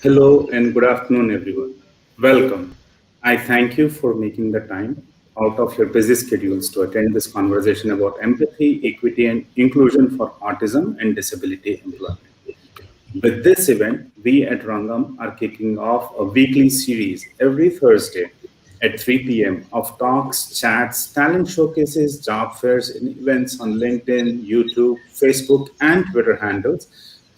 Hello and good afternoon, everyone. Welcome. I thank you for making the time out of your busy schedules to attend this conversation about empathy, equity, and inclusion for autism and disability employment. With this event, we at Rangam are kicking off a weekly series every Thursday at 3 p.m. of talks, chats, talent showcases, job fairs, and events on LinkedIn, YouTube, Facebook, and Twitter handles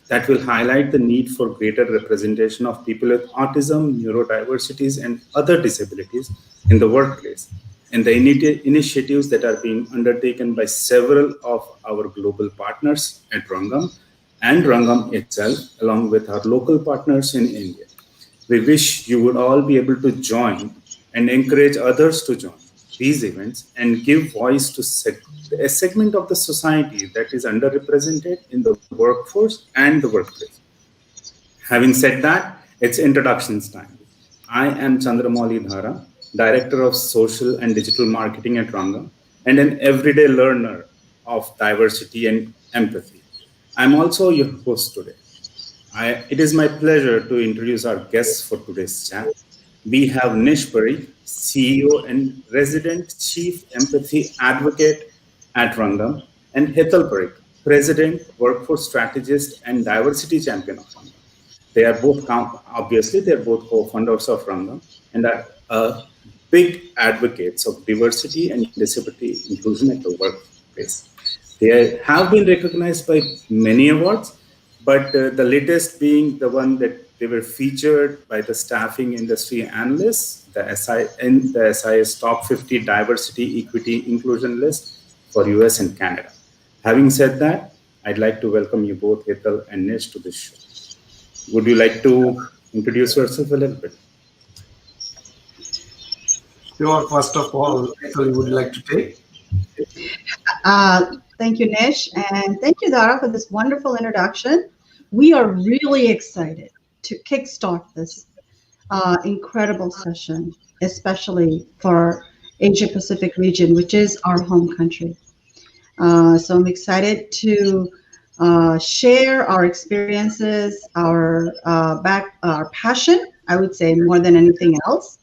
that will highlight the need for greater representation of people with autism, neurodiversities, and other disabilities in the workplace, and the initiatives that are being undertaken by several of our global partners at Rangam and Rangam itself, along with our local partners in India. We wish you would all be able to join and encourage others to join these events and give voice to a segment of the society that is underrepresented in the workforce and the workplace. Having said that, it's introductions time. I am Chandramouli Dhara, Director of Social and Digital Marketing at Rangam, and an everyday learner of diversity and empathy. I'm also your host today. It is my pleasure to introduce our guests for today's chat. We have Nish Parikh, CEO and resident chief empathy advocate at Rangam, and Hetal Parikh, president, workforce strategist, and diversity champion of Rangam. They are both, obviously, they're both co-founders of Rangam and are big advocates of diversity and disability inclusion at the workplace. They have been recognized by many awards, but the latest being the one that they were featured by the staffing industry analysts, in the SIS Top 50 Diversity, Equity, Inclusion list for US and Canada. Having said that, I'd like to welcome you both, Hetal and Nish, to this show. Would you like to introduce yourself a little bit? Sure. First of all, actually, would you like to take? Thank you, Nish, and thank you, Dara, for this wonderful introduction. We are really excited to kickstart this incredible session, especially for Asia Pacific region, which is our home country. So I'm excited to share our experiences, our passion, I would say more than anything else,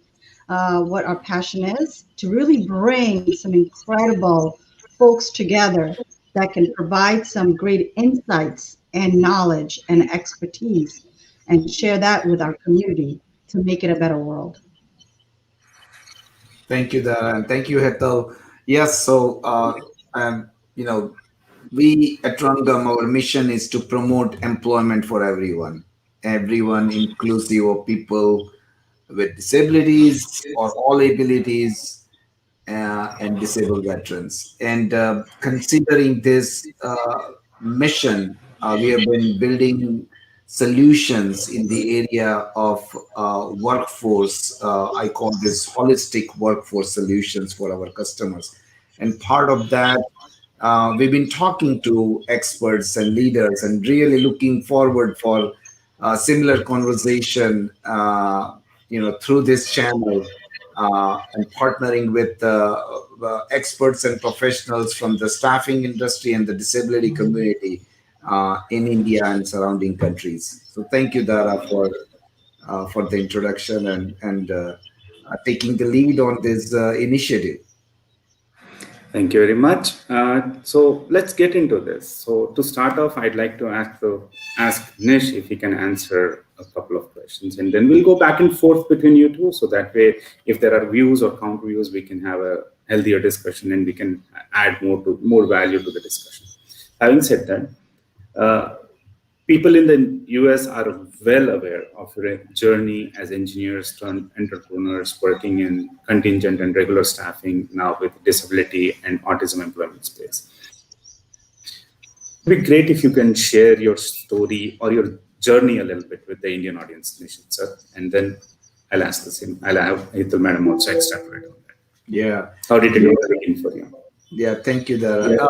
what our passion is, to really bring some incredible folks together that can provide some great insights and knowledge and expertise and share that with our community to make it a better world. Thank you, Dara, and thank you, Hetal. Yes, so we at Rangam, our mission is to promote employment for everyone inclusive of people with disabilities or all abilities and disabled veterans. And considering this mission, we have been building solutions in the area of workforce. I call this holistic workforce solutions for our customers. And part of that, we've been talking to experts and leaders and really looking forward for similar conversation, through this channel and partnering with experts and professionals from the staffing industry and the disability community in India and surrounding countries. So thank you, Dara, for the introduction and taking the lead on this initiative. Thank you very much. So let's get into this. So to start off, I'd like to ask Nish if he can answer a couple of questions, and then we'll go back and forth between you two. So that way, if there are views or counter views, we can have a healthier discussion and we can add more value to the discussion. Having said that, people in the US are well aware of your journey as engineers turned entrepreneurs working in contingent and regular staffing now with disability and autism employment space. It would be great if you can share your story or your journey a little bit with the Indian audience, Nish, sir, and then I'll ask the same. I'll have Hetal madam also extrapolate on that. Yeah. How did it begin for you? Yeah, thank you, Dara.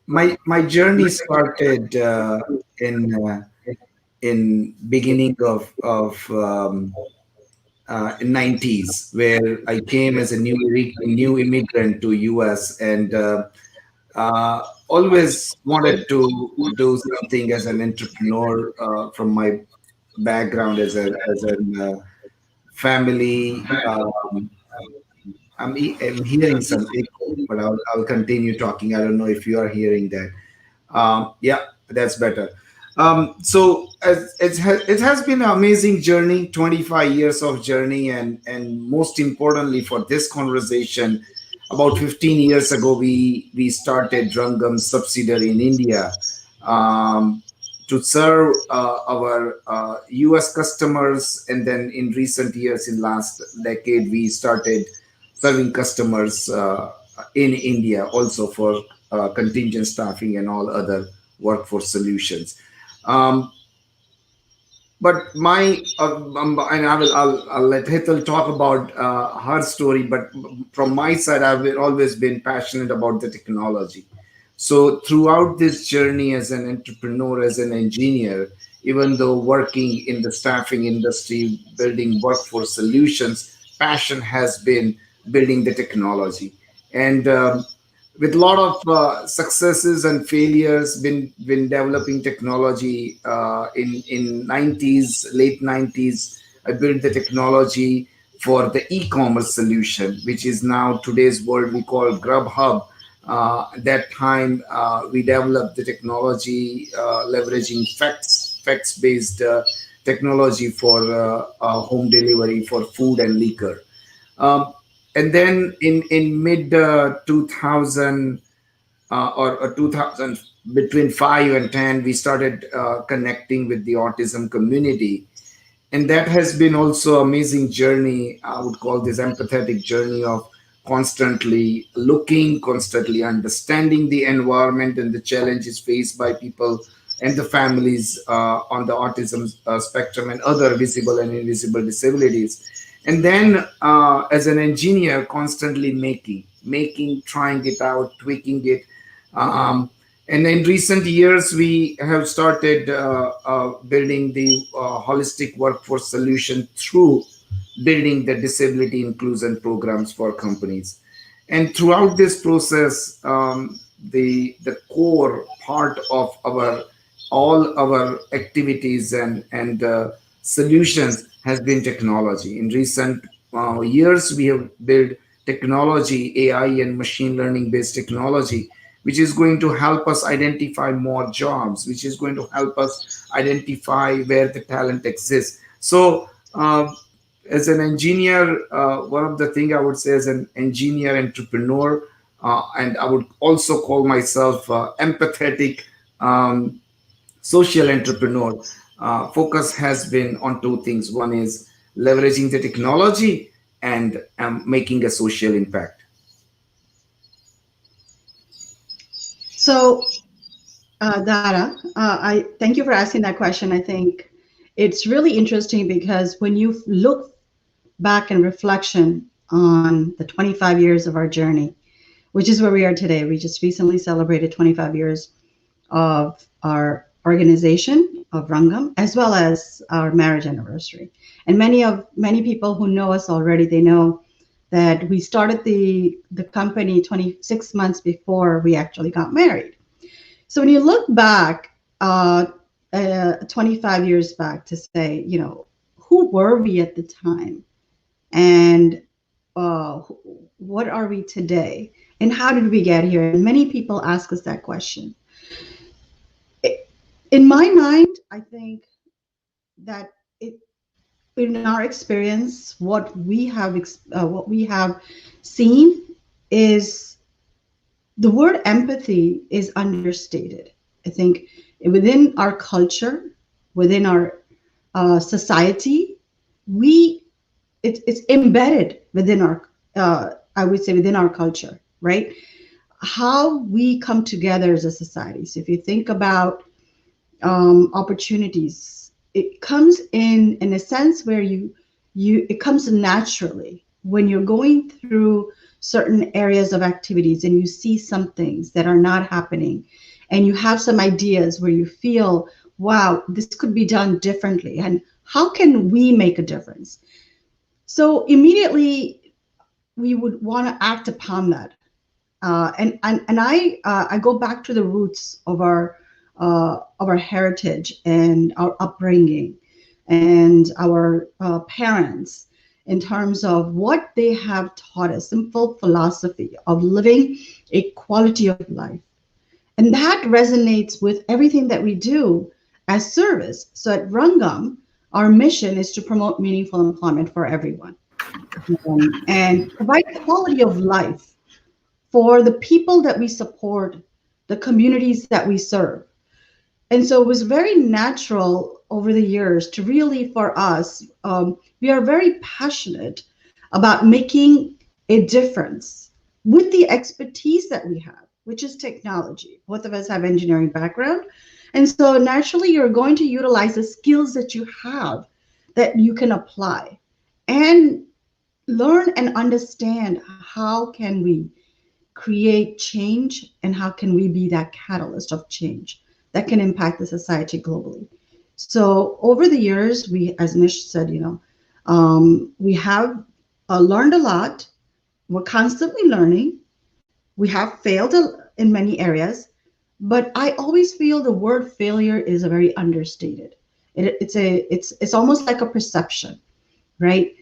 My journey started in beginning of 90s, where I came as a new immigrant to US and always wanted to do something as an entrepreneur from my background as a family. I'm hearing some echo, but I'll continue talking. I don't know if you are hearing that. Yeah, that's better. So it has been an amazing journey, 25 years of journey, and most importantly for this conversation, about 15 years ago, we started Rangam subsidiary in India, to serve our US customers, and then in recent years, in last decade, we started serving customers in India also for contingent staffing and all other workforce solutions. Um, but my and I'll let Hetal talk about her story. But from my side, always been passionate about the technology. So throughout this journey as an entrepreneur, as an engineer, even though working in the staffing industry, building workforce solutions, passion has been building the technology. And with a lot of successes and failures, been developing technology in 90s, late 90s. I built the technology for the e-commerce solution, which is now today's world we call Grubhub. At that time, we developed the technology leveraging facts based technology for home delivery for food and liquor. um, and then in mid 2000, or 2000, between 5 and 10, we started connecting with the autism community, and that has been also amazing journey. I would call this empathetic journey of constantly looking, constantly understanding the environment and the challenges faced by people and the families on the autism spectrum and other visible and invisible disabilities. And then as an engineer, constantly trying it out, tweaking it. Um, and in recent years, we have started building the holistic workforce solution through building the disability inclusion programs for companies. And throughout this process, the core part of our all our activities and solutions has been technology. In recent years, we have built technology, AI and machine learning based technology, which is going to help us identify more jobs, which is going to help us identify where the talent exists. So, as an engineer, one of the things I would say as an engineer entrepreneur, and I would also call myself empathetic social entrepreneur, focus has been on two things. One is leveraging the technology and making a social impact. So, Dara, I thank you for asking that question. I think it's really interesting because when you look back in reflection on the 25 years of our journey, which is where we are today, we just recently celebrated 25 years of our organization of Rangam, as well as our marriage anniversary. And many people who know us already, they know that we started the company 26 months before we actually got married. So when you look back, 25 years back, to say, who were we at the time, and what are we today, and how did we get here? And many people ask us that question. In my mind, I think that in our experience, what we have seen is the word empathy is understated. I think within our culture, within our society, it's embedded within our, I would say, within our culture, right? How we come together as a society. So if you think about opportunities, it comes in a sense where it comes naturally when you're going through certain areas of activities and you see some things that are not happening, and you have some ideas where you feel, wow, this could be done differently, and how can we make a difference? So immediately we would want to act upon that. And I go back to the roots of our heritage and our upbringing, and our parents in terms of what they have taught us, simple philosophy of living a quality of life. And that resonates with everything that we do as service. So at Rangam, our mission is to promote meaningful employment for everyone, and provide quality of life for the people that we support, the communities that we serve. And so it was very natural over the years to really, for us, we are very passionate about making a difference with the expertise that we have, which is technology. Both of us have engineering background. And so naturally, you're going to utilize the skills that you have that you can apply and learn and understand how can we create change and how can we be that catalyst of change that can impact the society globally. So over the years, we, as Nish said, we have learned a lot. We're constantly learning. We have failed in many areas, but I always feel the word failure is a very understated. It's almost like a perception, right?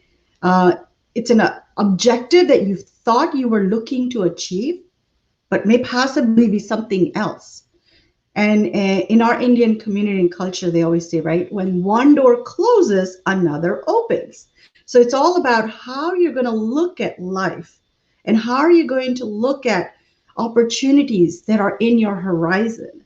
It's an objective that you thought you were looking to achieve, but may possibly be something else. And in our Indian community and culture, they always say, right, when one door closes, another opens. So it's all about how you're going to look at life and how are you going to look at opportunities that are in your horizon,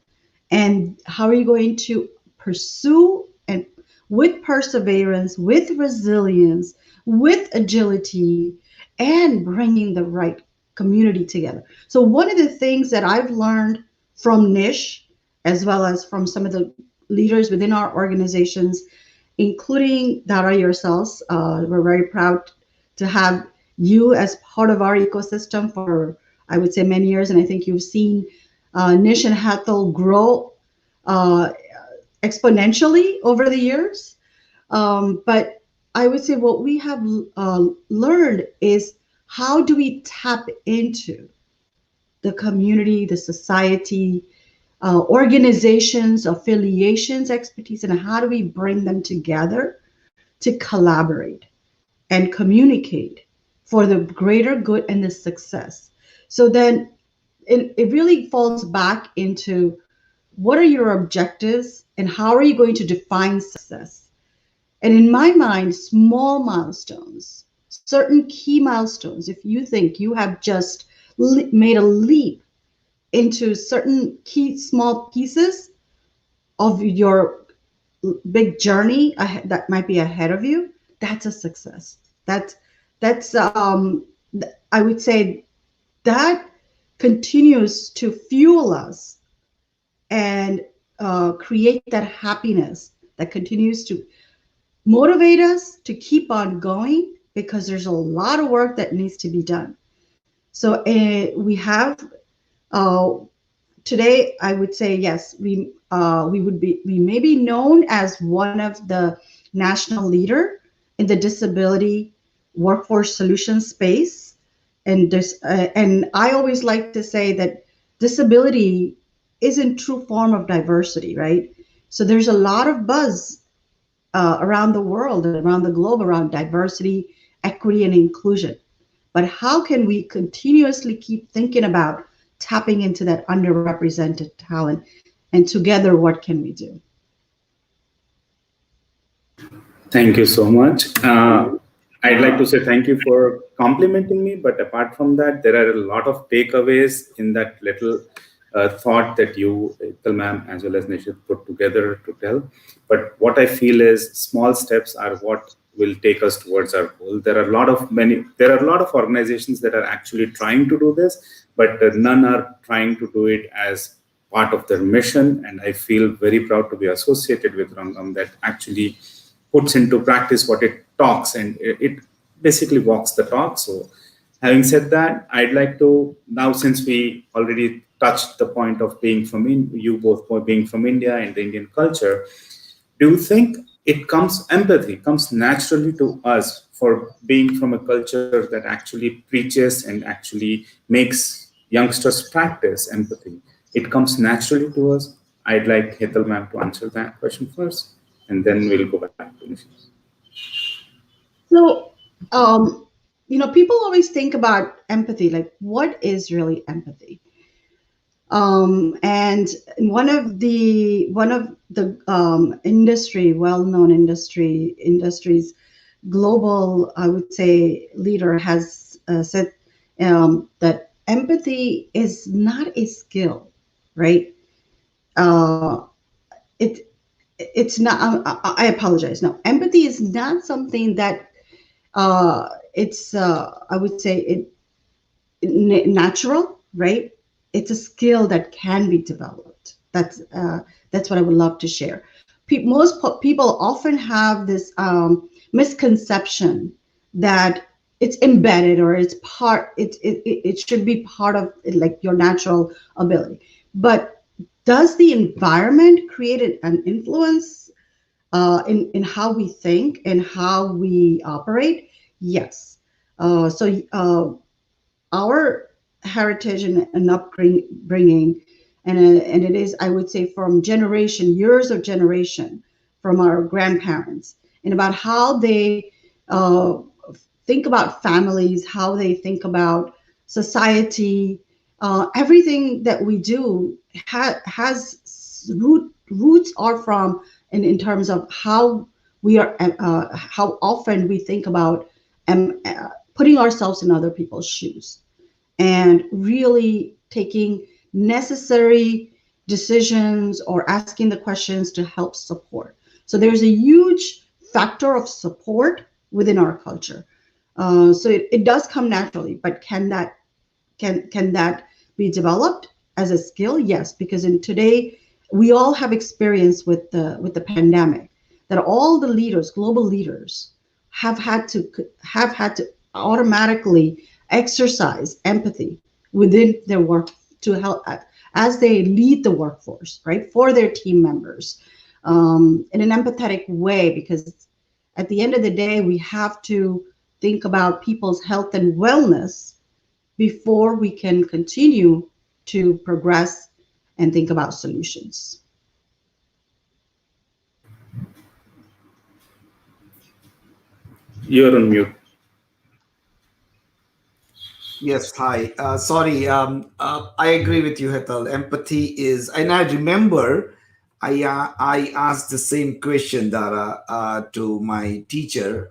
and how are you going to pursue, and with perseverance, with resilience, with agility, and bringing the right community together. So one of the things that I've learned from Nish, as well as from some of the leaders within our organizations, including Dara yourselves, we're very proud to have you as part of our ecosystem for, I would say, many years. And I think you've seen Nish and Hetal grow exponentially over the years. But I would say what we have learned is how do we tap into the community, the society, organizations, affiliations, expertise, and how do we bring them together to collaborate and communicate for the greater good and the success. So then it really falls back into what are your objectives and how are you going to define success? And in my mind, small milestones, certain key milestones, if you think you have just made a leap into certain key small pieces of your big journey that might be ahead of you, that's a success. That's I would say that continues to fuel us and create that happiness that continues to motivate us to keep on going, because there's a lot of work that needs to be done. So we have today, I would say, yes, we may be known as one of the national leader in the disability workforce solutions space. And I always like to say that disability isn't true form of diversity, right? So there's a lot of buzz around the world, around the globe, around diversity, equity, and inclusion. But how can we continuously keep thinking about tapping into that underrepresented talent, and together, what can we do? Thank you so much. I'd like to say thank you for complimenting me, but apart from that, there are a lot of takeaways in that little thought that you, Hetal ma'am, as well as Nish put together to tell. But what I feel is small steps are what will take us towards our goal. There are a lot of organizations that are actually trying to do this, but none are trying to do it as part of their mission. And I feel very proud to be associated with Rangam that actually puts into practice what it talks, and it basically walks the talk. So having said that, I'd like to now, since we already touched the point of being from you both being from India and the Indian culture, do you think empathy comes naturally to us for being from a culture that actually preaches and actually makes youngsters practice empathy? It comes naturally to us. I'd like Hetal ma'am to answer that question first. and then we'll go back to Nish. So, people always think about empathy, like what is really empathy? And one of the well-known industries, global, I would say, leader has said that empathy is not a skill, right? Uh, it it's not. I apologize. No, empathy is not something that it's. I would say natural, right? It's a skill that can be developed. That's what I would love to share. Most people often have this misconception that it's embedded or it's part. It should be part of like your natural ability. But does the environment create an influence in how we think and how we operate? Yes. Our heritage and upbringing, and it is, I would say, from years of generation, from our grandparents, and about how they uh, think about families, how they think about society. Everything that we do has roots are from in terms of how we are, how often we think about putting ourselves in other people's shoes and really taking necessary decisions or asking the questions to help support. So there's a huge factor of support within our culture. So it does come naturally, but can that be developed as a skill? Yes, because in today we all have experience with the pandemic, that all the leaders, global leaders, have had to automatically exercise empathy within their work to help as they lead the workforce, right, for their team members, in an empathetic way, because at the end of the day, we have to think about people's health and wellness before we can continue to progress and think about solutions. You're on mute. Yes, hi. Sorry, I agree with you, Hetal. Empathy is, and I remember I asked the same question, Dara, to my teacher,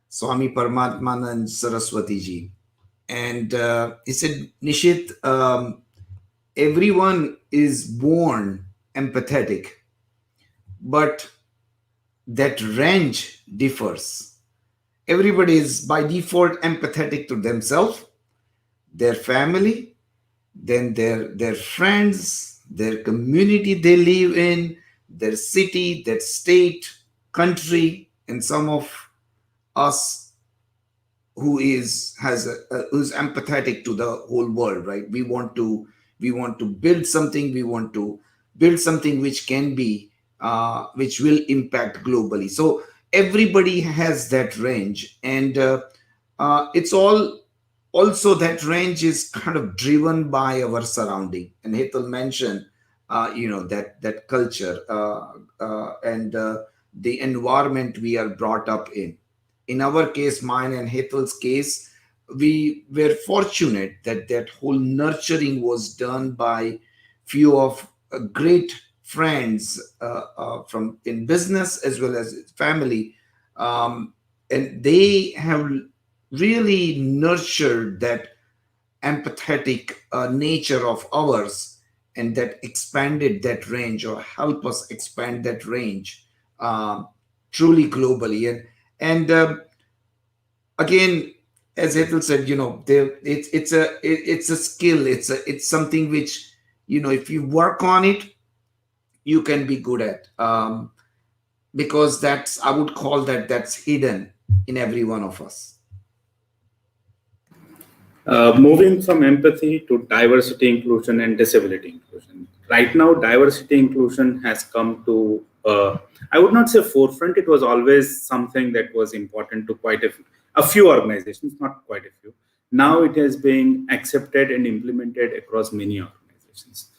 Swami Paramatmanand Saraswati ji. And he said, Nishit, everyone is born empathetic, but that range differs. Everybody is by default empathetic to themselves, their family, then their friends, their community they live in, their city, their state, country, and some of us who's empathetic to the whole world, right? We want to build something. We want to build something which can be which will impact globally. So everybody has that range, and it's all also that range is kind of driven by our surrounding. And Hetal mentioned that culture and the environment we are brought up in our case, mine and Hetal's case, we were fortunate that that whole nurturing was done by few of great friends from in business as well as family, and they have really nurtured that empathetic nature of ours, and that expanded that range or help us expand that range truly globally. And again, as Ethel said, it's a skill. It's something which, if you work on it, you can be good at, because that's, I would call that's hidden in every one of us. Moving from empathy to diversity inclusion and disability inclusion. Right now, diversity inclusion has come to, I would not say forefront, it was always something that was important to quite a few organizations, not quite a few. Now it is being accepted and implemented across many organizations.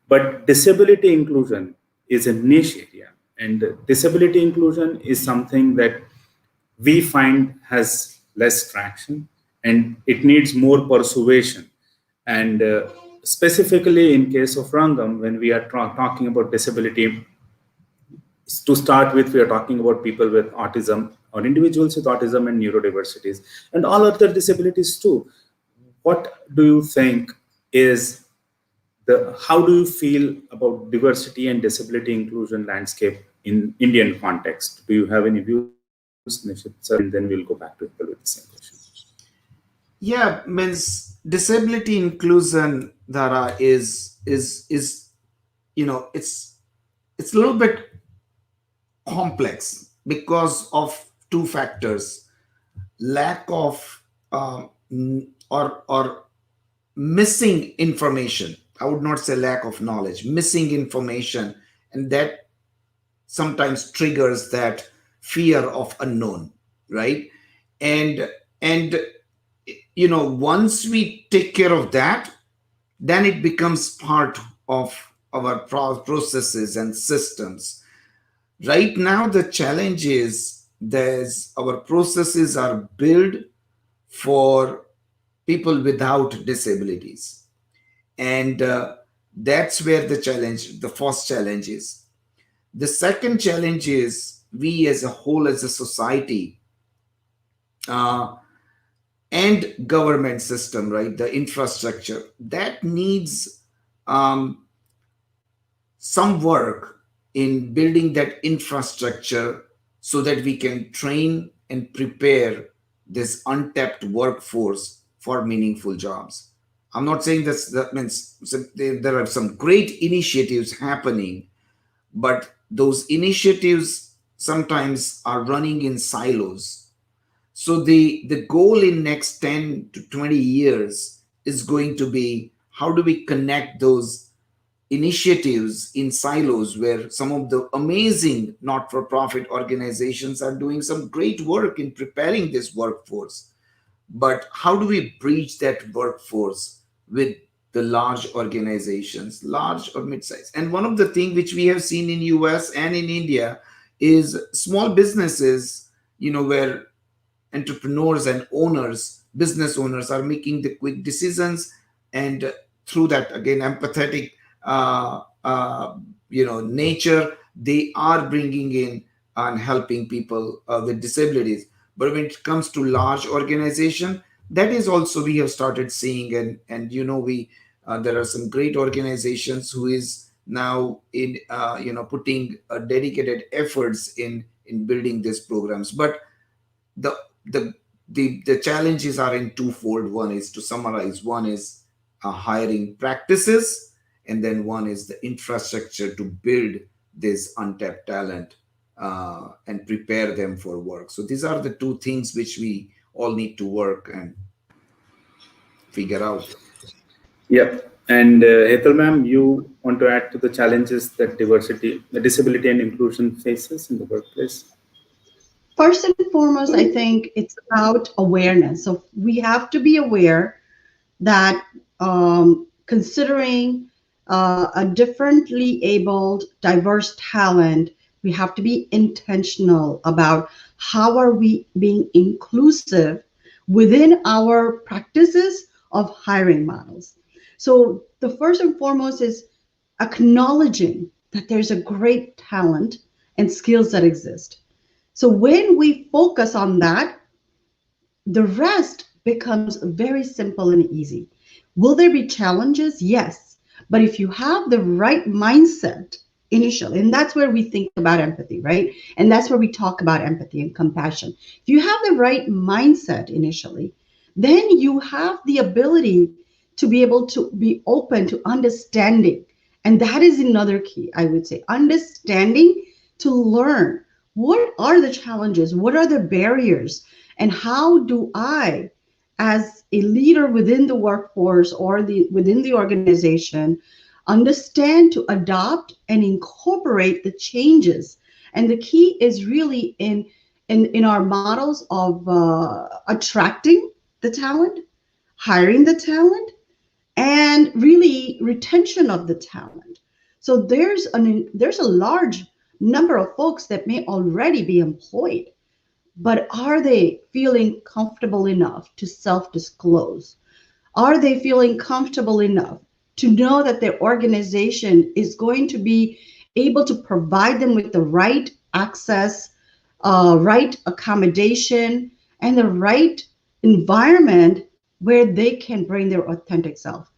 But disability inclusion is a niche area, And disability inclusion is something that we find has less traction, and it needs more persuasion. And specifically in case of Rangam, when we are talking about disability, to start with, we are talking about people with autism or individuals with autism and neurodiversities and all other disabilities too. What do you think is how do you feel about diversity and disability inclusion landscape in Indian context? Do you have any views, Nishit sir? And then we'll go back to Hetal with the same question. Yeah, means disability inclusion, Dara, is it's a little bit complex because of two factors: lack of or missing information. I would not say lack of knowledge, missing information, and that sometimes triggers that fear of unknown, right? And once we take care of that, then it becomes part of our processes and systems. Right now the challenge is there's our processes are built for people without disabilities, and that's where the first challenge is. The second challenge is we as a whole, as a society, uh, and government system, right? The infrastructure that needs um, some work in building that infrastructure so that we can train and prepare this untapped workforce for meaningful jobs. I'm not saying that means there are some great initiatives happening, but those initiatives sometimes are running in silos. So the goal in next 10 to 20 years is going to be how do we connect those initiatives in silos where some of the amazing not-for-profit organizations are doing some great work in preparing this workforce. But how do we bridge that workforce with the large organizations, large or mid-size? And one of the things which we have seen in US and in India is small businesses, where entrepreneurs and owners, business owners, are making the quick decisions, and through that, again, empathetic nature, they are bringing in and helping people with disabilities. But when it comes to large organization, that is also we have started seeing, and we there are some great organizations who is now in putting dedicated efforts in building these programs. But the the the challenges are in twofold. One is, to summarize, one is hiring practices, and then one is the infrastructure to build this untapped talent and prepare them for work. So these are the two things which we all need to work and figure out. Yep. And Hetal ma'am, you want to add to the challenges that disability and inclusion faces in the workplace? First and foremost, I think it's about awareness. So we have to be aware that considering a differently abled, diverse talent, we have to be intentional about how are we being inclusive within our practices of hiring models. So the first and foremost is acknowledging that there's a great talent and skills that exist. So when we focus on that, the rest becomes very simple and easy. Will there be challenges? Yes. But if you have the right mindset initially, and that's where we think about empathy, right? And that's where we talk about empathy and compassion. If you have the right mindset initially, then you have the ability to be able to be open to understanding. And that is another key, I would say, understanding to learn what are the challenges, what are the barriers, and how do I, as a leader within the workforce or within the organization, understand to adopt and incorporate the changes. And the key is really in our models of attracting the talent, hiring the talent, and really retention of the talent. So there's a large number of folks that may already be employed, but are they feeling comfortable enough to self-disclose? Are they feeling comfortable enough to know that their organization is going to be able to provide them with the right access, right accommodation, and the right environment where they can bring their authentic self?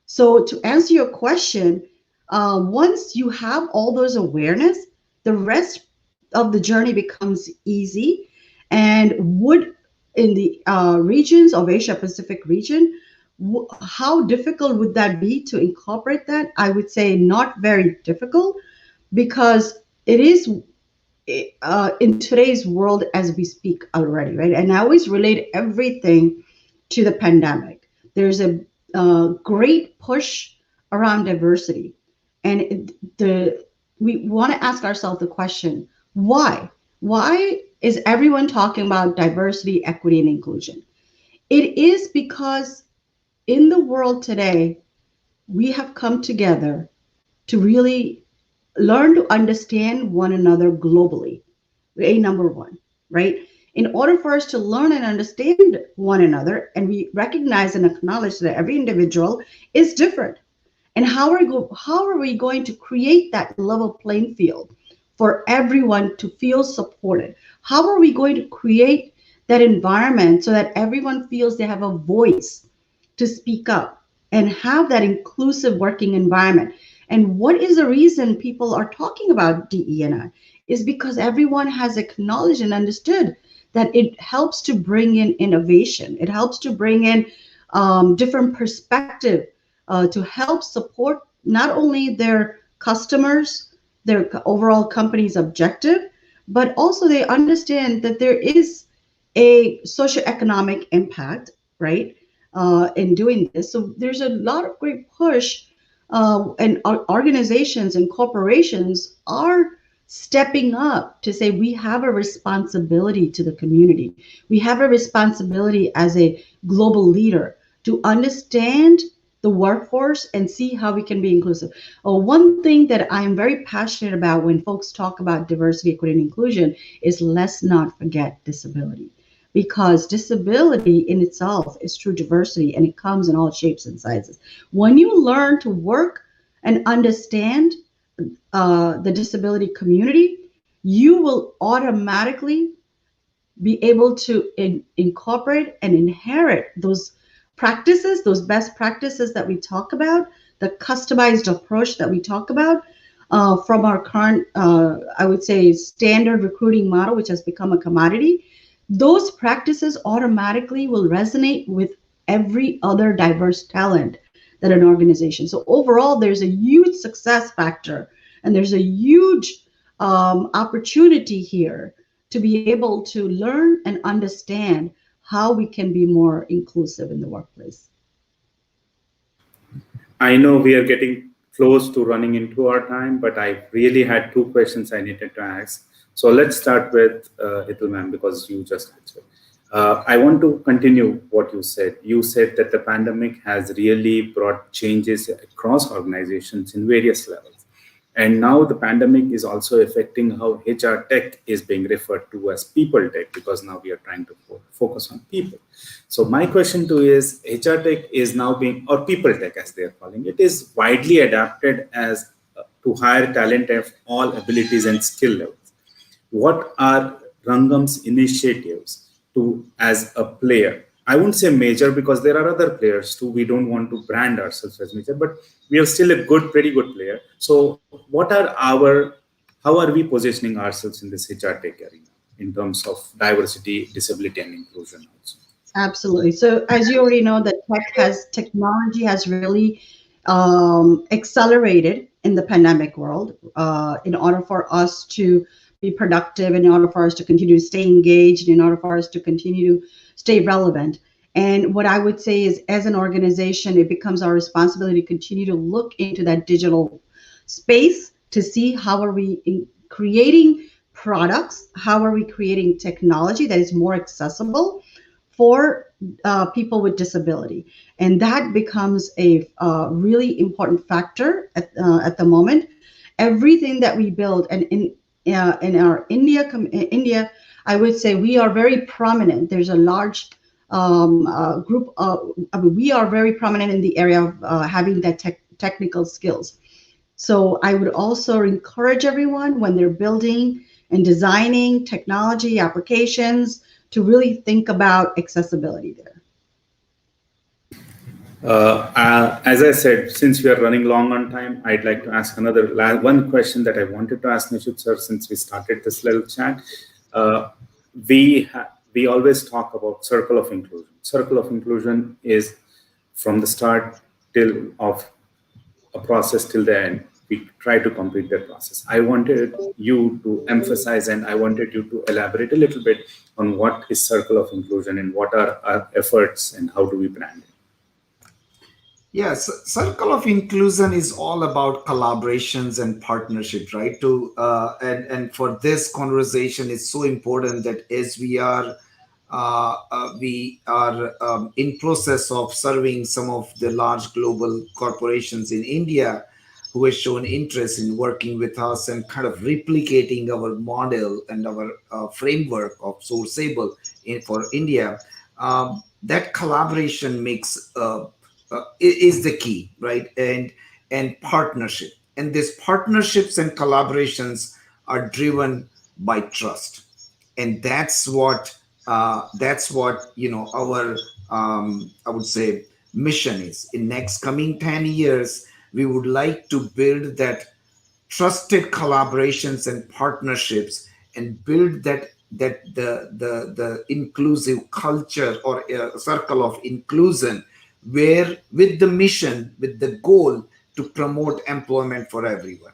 So to answer your question, once you have all those awareness, the rest of the journey becomes easy. And would in the regions of Asia Pacific region, how difficult would that be to incorporate that? I would say not very difficult, because it is in today's world as we speak already, right? And I always relate everything to the pandemic. There's a great push around diversity, and we want to ask ourselves the question: why? Why is everyone talking about diversity, equity, and inclusion? It is because in the world today, we have come together to really learn to understand one another globally. Number one, right? In order for us to learn and understand one another, and we recognize and acknowledge that every individual is different, and how are we going to create that level playing field for everyone to feel supported? How are we going to create that environment so that everyone feels they have a voice to speak up and have that inclusive working environment? And what is the reason people are talking about DE&I? Is because everyone has acknowledged and understood that it helps to bring in innovation. It helps to bring in different perspective to help support not only their customers, their overall company's objective, but also they understand that there is a socioeconomic impact, right, in doing this. So there's a lot of great push, and organizations and corporations are stepping up to say we have a responsibility to the community. We have a responsibility as a global leader to understand the workforce and see how we can be inclusive. One thing that I am very passionate about when folks talk about diversity, equity, and inclusion is let's not forget disability, because disability in itself is true diversity, and it comes in all shapes and sizes. When you learn to work and understand the disability community, you will automatically be able to incorporate and inherit those practices, those best practices that we talk about, the customized approach that we talk about from our current, I would say, standard recruiting model, which has become a commodity. Those practices automatically will resonate with every other diverse talent that an organization. So overall, there's a huge success factor, and there's a huge opportunity here to be able to learn and understand how we can be more inclusive in the workplace. I know we are getting close to running into our time, but I really had two questions I needed to ask. So let's start with Hetal ma'am, because you just answered. I want to continue what you said. You said that the pandemic has really brought changes across organizations in various levels. And now the pandemic is also affecting how HR tech is being referred to as people tech, because now we are trying to focus on people. So my question to you is, HR tech is now being, or people tech as they are calling it, is widely adapted as to hire talent of all abilities and skill levels. What are Rangam's initiatives to, as a player? I won't say major, because there are other players too. We don't want to brand ourselves as major, but we are still a pretty good player. So how are we positioning ourselves in this HR tech arena in terms of diversity, disability, and inclusion also? Absolutely. So as you already know, that technology has really accelerated in the pandemic world in order for us to be productive, in order for us to continue to stay engaged, in order for us to continue to stay relevant. And what I would say is, as an organization, it becomes our responsibility to continue to look into that digital space to see how are we creating products, how are we creating technology that is more accessible for people with disability. And that becomes a really important factor at the moment. Everything that we build, and in our India, I would say we are very prominent. There's a large group. We are very prominent in the area of having that technical skills. So I would also encourage everyone when they're building and designing technology applications to really think about accessibility there. As I said, since we are running long on time, I'd like to ask one question that I wanted to ask Nish sir since we started this little chat. We always talk about circle of inclusion. Circle of inclusion is from the start till of a process till the end. We try to complete that process. I wanted you to emphasize and I wanted you to elaborate a little bit on what is circle of inclusion and what are our efforts and how do we brand it. Yes, circle of inclusion is all about collaborations and partnerships, right? And for this conversation, it's so important that as we are in process of serving some of the large global corporations in India who have shown interest in working with us and kind of replicating our model and our framework of SourceAbled for India. That collaboration makes is the key, right? And partnership, and these partnerships and collaborations are driven by trust, and that's what our I would say mission is. In next coming 10 years, we would like to build that trusted collaborations and partnerships and build the inclusive culture or circle of inclusion, where with the mission, with the goal to promote employment for everyone.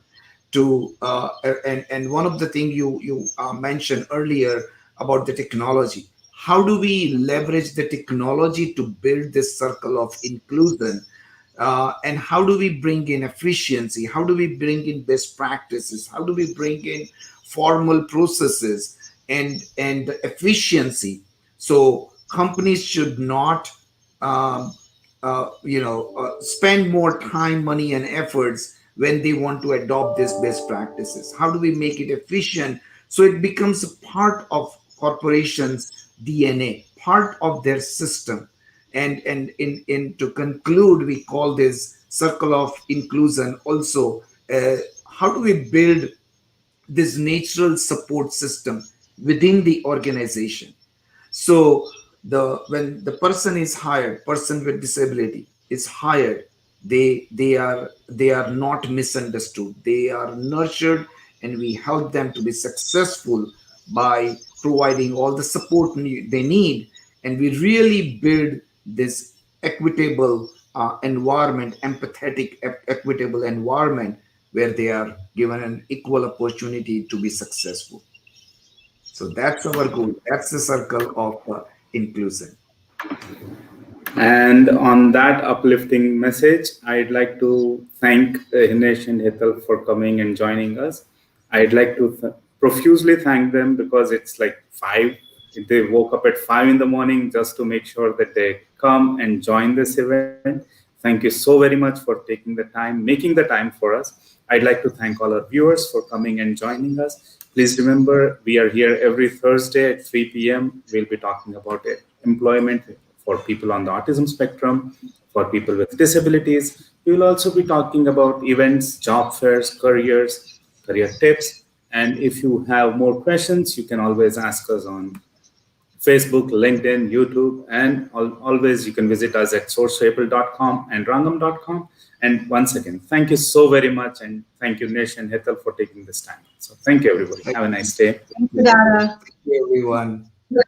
And one of the things you mentioned earlier about the technology, how do we leverage the technology to build this circle of inclusion, and how do we bring in efficiency, how do we bring in best practices, how do we bring in formal processes and efficiency. So companies should not spend more time, money, and efforts when they want to adopt these best practices. How do we make it efficient so it becomes a part of corporations' DNA, part of their system? And to conclude, we call this circle of inclusion also. How do we build this natural support system within the organization? So when the person is hired, person with disability is hired, they are not misunderstood. They are nurtured, and we help them to be successful by providing all the support they need. And we really build this equitable environment, empathetic, equitable environment where they are given an equal opportunity to be successful. So that's our goal. That's the circle of inclusion. And on that uplifting message, I'd like to thank Nish and Hetal for coming and joining us. I'd like to profusely thank them because it's like 5. They woke up at 5 in the morning just to make sure that they come and join this event. Thank you so very much for taking the time, making the time for us. I'd like to thank all our viewers for coming and joining us. Please remember, we are here every Thursday at 3 p.m. We'll be talking about employment for people on the autism spectrum, for people with disabilities. We will also be talking about events, job fairs, careers, career tips. And if you have more questions, you can always ask us on Facebook, LinkedIn, YouTube, and always you can visit us at sourceable.com and rangam.com. And once again, thank you so very much. And thank you, Nish and Hetal, for taking this time. So thank you, everybody. Have a nice day. Thank you, Dara. Thank you, everyone. Bye.